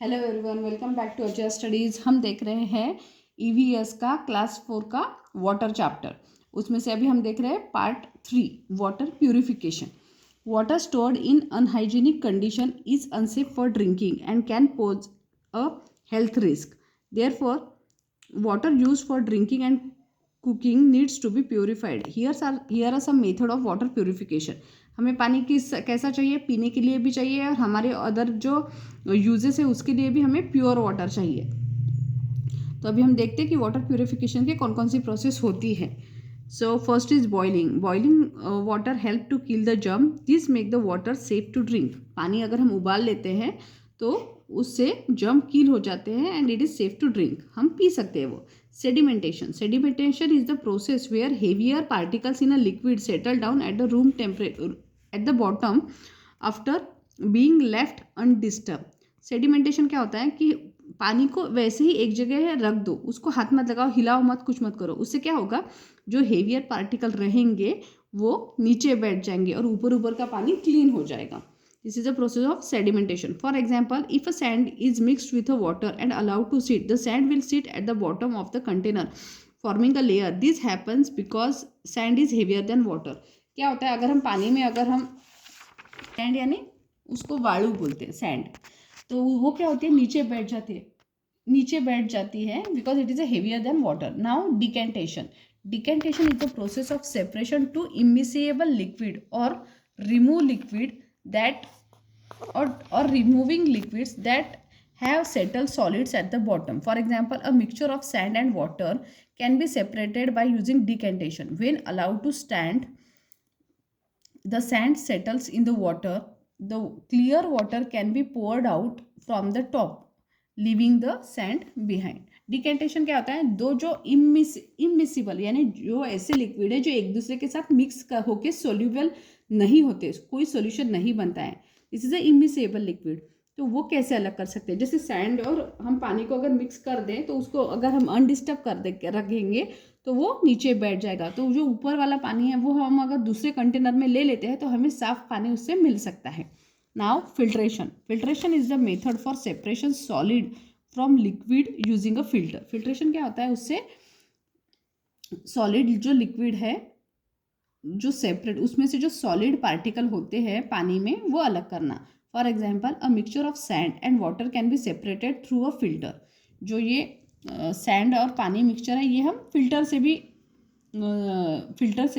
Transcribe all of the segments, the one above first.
Hello everyone, welcome back to Ajay studies. हम देख रहे हैं ईवीएस का क्लास 4 का वाटर चैप्टर। उसमें से अभी हम देख रहे हैं part 3 water purification. Water stored in unhygienic condition is unsafe for drinking and can pose a health risk. Therefore water used for drinking and cooking needs to be purified. Here are some method of water purification. हमें पानी कैसा चाहिए, पीने के लिए भी चाहिए और हमारे अदर जो यूजेस है उसके लिए भी हमें प्योर वाटर चाहिए। तो अभी हम देखते हैं कि वाटर प्यूरिफिकेशन के कौन कौन सी प्रोसेस होती है। So first is boiling water help to kill the germ, this make the water safe to drink. पानी अगर हम उबाल लेते हैं तो उससे जर्म किल हो जाते हैं and it is safe to drink, हम पी सकते हैं वो। Sedimentation is the process where heavier particles in a liquid settle down at the room temperature at the bottom after being left undisturb. Sedimentation क्या होता है कि पानी को वैसे ही एक जगह रख दो, उसको हाथ मत लगाओ, हिलाओ मत, कुछ मत करो। उससे क्या होगा, जो हेवियर पार्टिकल रहेंगे वो नीचे बैठ जाएंगे और ऊपर ऊपर का पानी क्लीन हो जाएगा। This is a process of sedimentation. For example, if a sand is mixed with a water and allowed to sit, the sand will sit at the bottom of the container forming a layer. This happens because sand is heavier than water. क्या होता है, अगर हम पानी में अगर हम sand यानी उसको वालू बोलते हैं सैंड, तो वो क्या होती है, नीचे बैठ जाती है because it is a heavier than water. Now decantation is the process of separation to immiscible liquid और remove liquid that or removing liquids that have settled solids at the bottom. For example, a mixture of sand and water can be separated by using decantation. When allowed to stand, the sand settles in the water. The clear water can be poured out from the top, leaving the sand behind. Decantation क्या होता है, दो जो immiscible यानी जो ऐसे liquid है जो एक दूसरे के साथ मिक्स होके सोल्यूबल नहीं होते, कोई सोल्यूशन नहीं बनता है, this is a immiscible liquid. तो वो कैसे अलग कर सकते हैं, जैसे सैंड और हम पानी को अगर मिक्स कर दें तो उसको अगर हम अनडिस्टर्ब कर दे रखेंगे तो वो नीचे बैठ जाएगा। तो जो ऊपर वाला पानी है वो हम अगर दूसरे कंटेनर में ले लेते हैं तो हमें साफ पानी उससे मिल सकता है। Now filtration is the method for separation solid from liquid using a filter. Filtration क्या होता है, उससे सॉलिड जो लिक्विड है जो सेपरेट, उसमें से जो सॉलिड पार्टिकल होते हैं पानी में वो अलग करना. For example, a mixture of sand and water can be separated through a filter. जो ये सैंड और पानी मिक्सचर है ये हम फिल्टर से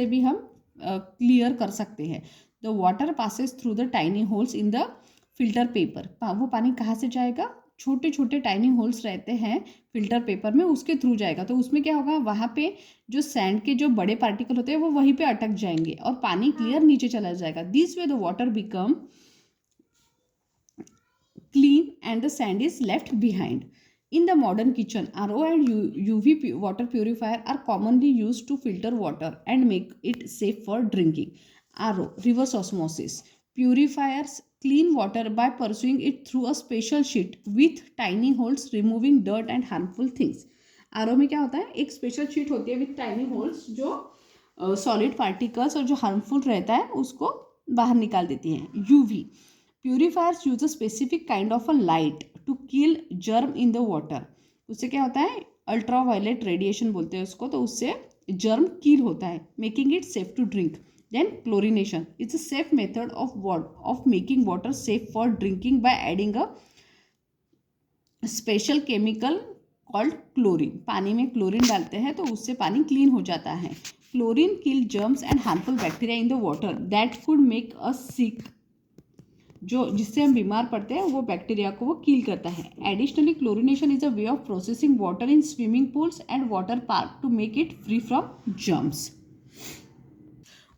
भी हम क्लियर कर सकते हैं. The water passes through the tiny holes in the filter paper. वो पानी कहाँ से जाएगा, छोटे छोटे टाइनी होल्स रहते हैं फिल्टर पेपर में, उसके थ्रू जाएगा. तो उसमें क्या होगा, वहाँ पे जो सैंड के जो बड़े पार्टिकल होते हैं वो वहीं पे अटक जाएंगे और पानी क्लियर नीचे चला जाएगा. This way the water become clean and the sand is left behind. In the modern kitchen, RO and UV water purifier are commonly used to filter water and make it safe for drinking. RO, reverse osmosis, purifiers clean water by pursuing it through a special sheet with tiny holes, removing dirt and harmful things. RO में क्या होता है, एक special sheet होती है with tiny holes जो solid particles और जो हार्मफुल रहता है उसको बाहर निकाल देती हैं. UV purifiers use a specific kind of a light to kill germ in the water. उससे क्या होता है, अल्ट्रा वायलेट रेडिएशन बोलते हैं उसको, तो उससे जर्म किल होता है, making it safe to drink. Then chlorination it's a safe method of making water safe for drinking by adding a special chemical called chlorine. पानी में क्लोरीन डालते हैं तो उससे पानी क्लीन हो जाता है. Chlorine kill germs and harmful bacteria in the water that could make us sick. जो जिससे हम बीमार पड़ते हैं वो बैक्टीरिया को वो किल करता है. Additionally, chlorination is a way of processing water in swimming pools and water park to make it free from germs.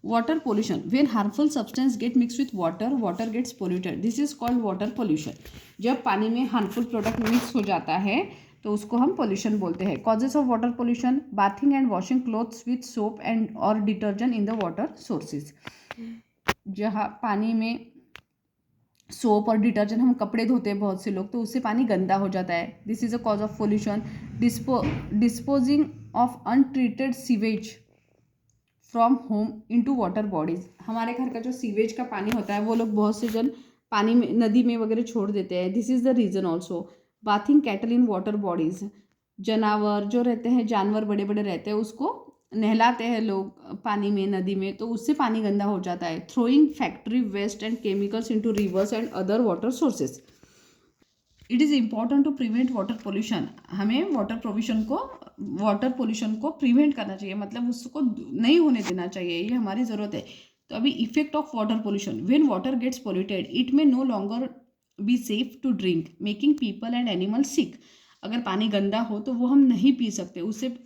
Water pollution, when harmful substance get mix with water gets polluted, this is called water pollution. जब पानी में harmful product mix हो जाता है तो उसको हम pollution बोलते हैं. Causes of water pollution, bathing and washing clothes with soap and और detergent in the water sources. जहाँ पानी में सोप और डिटर्जेंट, हम कपड़े धोते हैं बहुत से लोग, तो उससे पानी गंदा हो जाता है. This is a cause of pollution. Disposing of untreated sewage from home into water bodies. हमारे घर का जो सीवेज का पानी होता है वो लोग बहुत से जन पानी में, नदी में वगैरह छोड़ देते हैं। This is the reason also. Bathing cattle in water bodies, जानवर जो रहते हैं, जानवर बड़े बड़े रहते हैं, उसको नहलाते हैं लोग पानी में, नदी में, तो उससे पानी गंदा हो जाता है। Throwing factory waste and chemicals into rivers and other water sources. It is important to prevent water pollution. हमें वाटर पोल्यूशन को प्रिवेंट करना चाहिए, मतलब उसको नहीं होने देना चाहिए, ये हमारी ज़रूरत है। तो अभी effect of water pollution, when water gets polluted it may no longer be safe to drink, making people and animal sick. अगर पानी गंदा हो तो वो हम नहीं पी सकते, उससे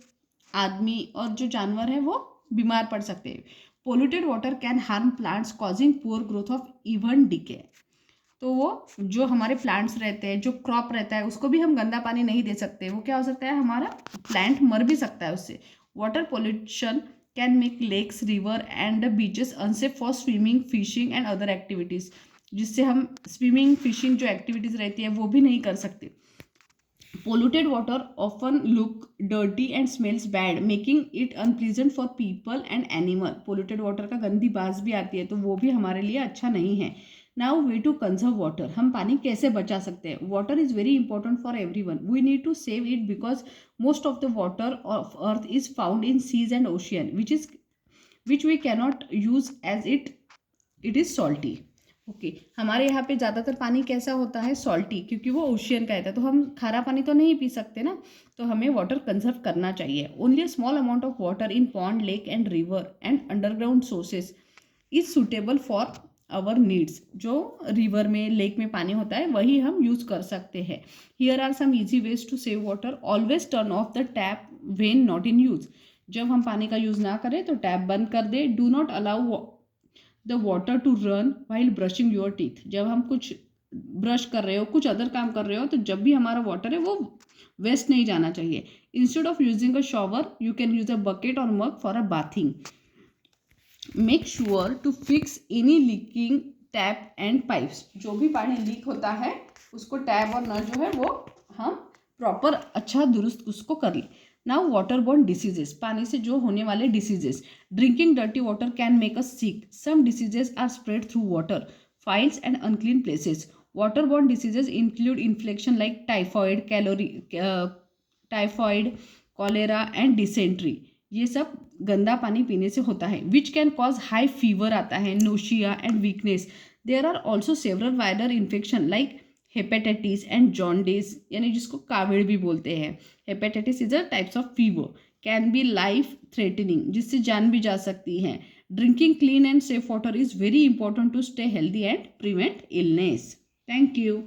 आदमी और जो जानवर है वो बीमार पड़ सकते हैं। Polluted water can harm plants causing poor growth of even decay. तो वो जो हमारे प्लांट्स रहते हैं, जो क्रॉप रहता है, उसको भी हम गंदा पानी नहीं दे सकते। वो क्या हो सकता है, हमारा प्लांट मर भी सकता है उससे। Water pollution can make lakes, river and beaches unsafe for swimming, fishing and other activities, जिससे हम स्विमिंग, फिशिंग जो एक्टिविटीज़ रहती है वो भी नहीं कर सकते। Polluted water often look dirty and smells bad, making it unpleasant for people and animal. Polluted water का गंदी बास भी आती है, तो वो भी हमारे लिए अच्छा नहीं है। Now way to conserve water. हम पानी कैसे बचा सकते हैं? Water is very important for everyone. We need to save it because most of the water of earth is found in seas and ocean, which we cannot use as it is salty. Okay हमारे यहाँ पे ज़्यादातर पानी कैसा होता है, salty, क्योंकि वो ओशियन का रहता है, तो हम खारा पानी तो नहीं पी सकते ना, तो हमें वाटर कंजर्व करना चाहिए। Only a small amount of water in pond, lake and river and underground sources is suitable for our needs. जो रिवर में, लेक में पानी होता है वही हम यूज़ कर सकते हैं। Here are some easy ways to save water. Always turn off the tap when not in use. जब हम पानी का यूज़ ना करें तो टैप बंद कर दे। Do not allow the water to run while brushing your teeth. जब हम कुछ ब्रश कर रहे हो, कुछ अदर काम कर रहे हो, तो जब भी हमारा वाटर है वो वेस्ट नहीं जाना चाहिए। Instead of using a shower you can use a bucket और mug for a bathing. Make sure to fix any leaking tap and pipes. जो भी पानी लीक होता है उसको टैप और नल जो है वो हम प्रॉपर अच्छा दुरुस्त उसको कर लें। नाउ वाटर बॉर्न डिसीजेस, पानी से जो होने वाले diseases. Drinking dirty water can make us sick. Some diseases are spread through water, flies and unclean places. Water borne diseases include inflection like typhoid, cholera and dysentery. ये सब गंदा पानी पीने से होता है। Which can cause high fever आता है, nausea and weakness. There are also several viral infection like hepatitis and jaundice, यानी जिसको काविड़ भी बोलते हैं। Hepatitis is a types of fever, can be life threatening, जिससे जान भी जा सकती है। Drinking clean and safe water is very important to stay healthy and prevent illness. Thank you.